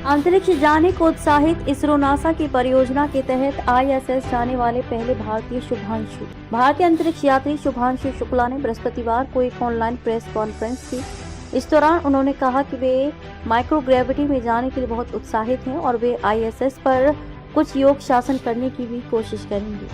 अंतरिक्ष जाने को उत्साहित इसरो नासा की परियोजना के तहत आईएसएस जाने वाले पहले भारतीय अंतरिक्ष यात्री शुभांशु शुक्ला ने बृहस्पतिवार को एक ऑनलाइन प्रेस कॉन्फ्रेंस की। इस दौरान उन्होंने कहा कि वे माइक्रोग्रेविटी में जाने के लिए बहुत उत्साहित हैं और वे आईएसएस पर कुछ योग शासन करने की भी कोशिश करेंगे।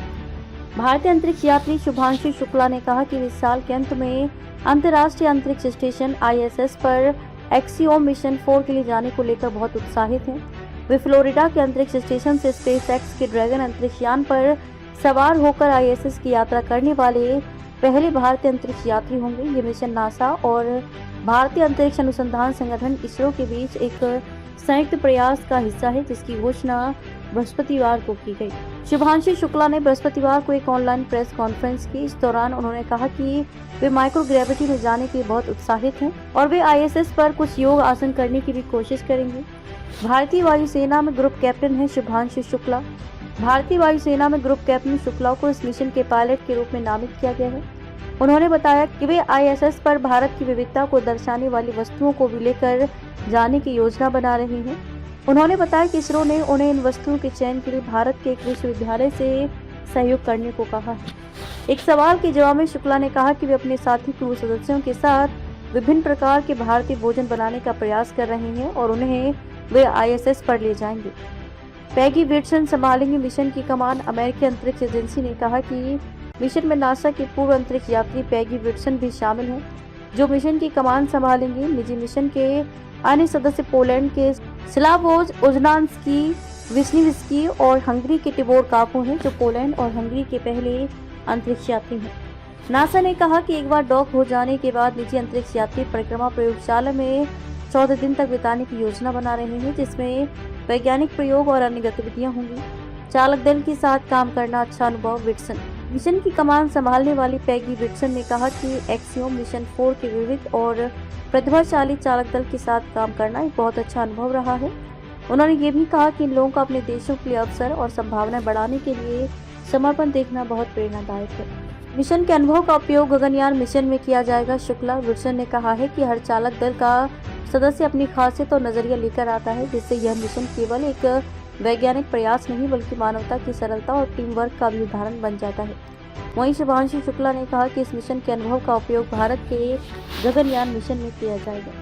भारतीय अंतरिक्ष यात्री शुभांशु शुक्ला ने कहा कि इस साल के अंत में अंतर्राष्ट्रीय अंतरिक्ष स्टेशन आईएसएस पर एक्सियोम मिशन 4 के लिए जाने को लेकर बहुत उत्साहित हैं। वे फ्लोरिडा के अंतरिक्ष स्टेशन से स्पेसएक्स के ड्रैगन अंतरिक्ष यान पर सवार होकर आईएसएस की यात्रा करने वाले पहले भारतीय अंतरिक्ष यात्री होंगे। ये मिशन नासा और भारतीय अंतरिक्ष अनुसंधान संगठन इसरो के बीच एक संयुक्त प्रयास का हिस्सा है, जिसकी घोषणा बृहस्पतिवार को की गई। शुभांशु शुक्ला ने बृहस्पतिवार को एक ऑनलाइन प्रेस कॉन्फ्रेंस की। इस दौरान उन्होंने कहा कि वे माइक्रोग्रेविटी में जाने के लिए बहुत उत्साहित हैं और वे आईएसएस पर कुछ योग आसन करने की भी कोशिश करेंगे। भारतीय वायुसेना में ग्रुप कैप्टन है शुभांशु शुक्ला। भारतीय वायुसेना में ग्रुप कैप्टन शुक्ला को इस मिशन के पायलट के रूप में नामित किया गया है। उन्होंने बताया कि वे आईएसएस पर भारत की विविधता को दर्शाने वाली वस्तुओं को भी लेकर जाने की योजना बना रहे हैं। उन्होंने बताया कि इसरो ने उन्हें इन वस्तुओं के चयन के लिए भारत के एक विश्वविद्यालय से सहयोग करने को कहा है। एक सवाल के जवाब में शुक्ला ने कहा कि वे अपने साथी क्रू सदस्यों के साथ विभिन्न प्रकार के भारतीय भोजन बनाने का प्रयास कर रहे हैं और उन्हें वे आईएसएस पर ले जाएंगे। पैगी विल्सन संभालेंगे मिशन की कमान। अमेरिकी अंतरिक्ष एजेंसी ने कहा कि मिशन में नासा के पूर्व अंतरिक्ष यात्री पैगी विल्सन भी शामिल हैं, जो मिशन की कमान संभालेंगे। निजी मिशन के अन्य सदस्य पोलैंड के स्लावोज ओजनान्स्की, विस्निविस्की और हंगरी के टिबोर कापो हैं, जो पोलैंड और हंगरी के पहले अंतरिक्ष यात्री हैं। नासा ने कहा कि एक बार डॉक हो जाने के बाद निजी अंतरिक्ष यात्री परिक्रमा प्रयोगशाला में 14 दिन तक बिताने की योजना बना रहे हैं, जिसमें वैज्ञानिक प्रयोग और अन्य गतिविधियां होंगी। चालक दल के साथ काम करना अच्छा अनुभव। विल्सन मिशन की कमान संभालने वाली पैगी विल्सन ने कहा कि एक्सियोम मिशन 4 के विविध और प्रतिभाशाली चालक दल के साथ काम करना एक बहुत अच्छा अनुभव रहा है। उन्होंने ये भी कहा कि इन लोगों का अपने देशों के लिए अवसर और संभावनाएं बढ़ाने के लिए समर्पण देखना बहुत प्रेरणादायक है। मिशन के अनुभव का उपयोग गगनयान मिशन में किया जाएगा। शुक्ला विल्सन ने कहा है कि हर चालक दल का सदस्य अपनी खासियत और नजरिया लेकर आता है, जिससे यह मिशन केवल एक वैज्ञानिक प्रयास नहीं बल्कि मानवता की सरलता और टीम वर्क का भी उदाहरण बन जाता है। वहीं शुभांशु शुक्ला ने कहा कि इस मिशन के अनुभव का उपयोग भारत के गगनयान मिशन में किया जाएगा।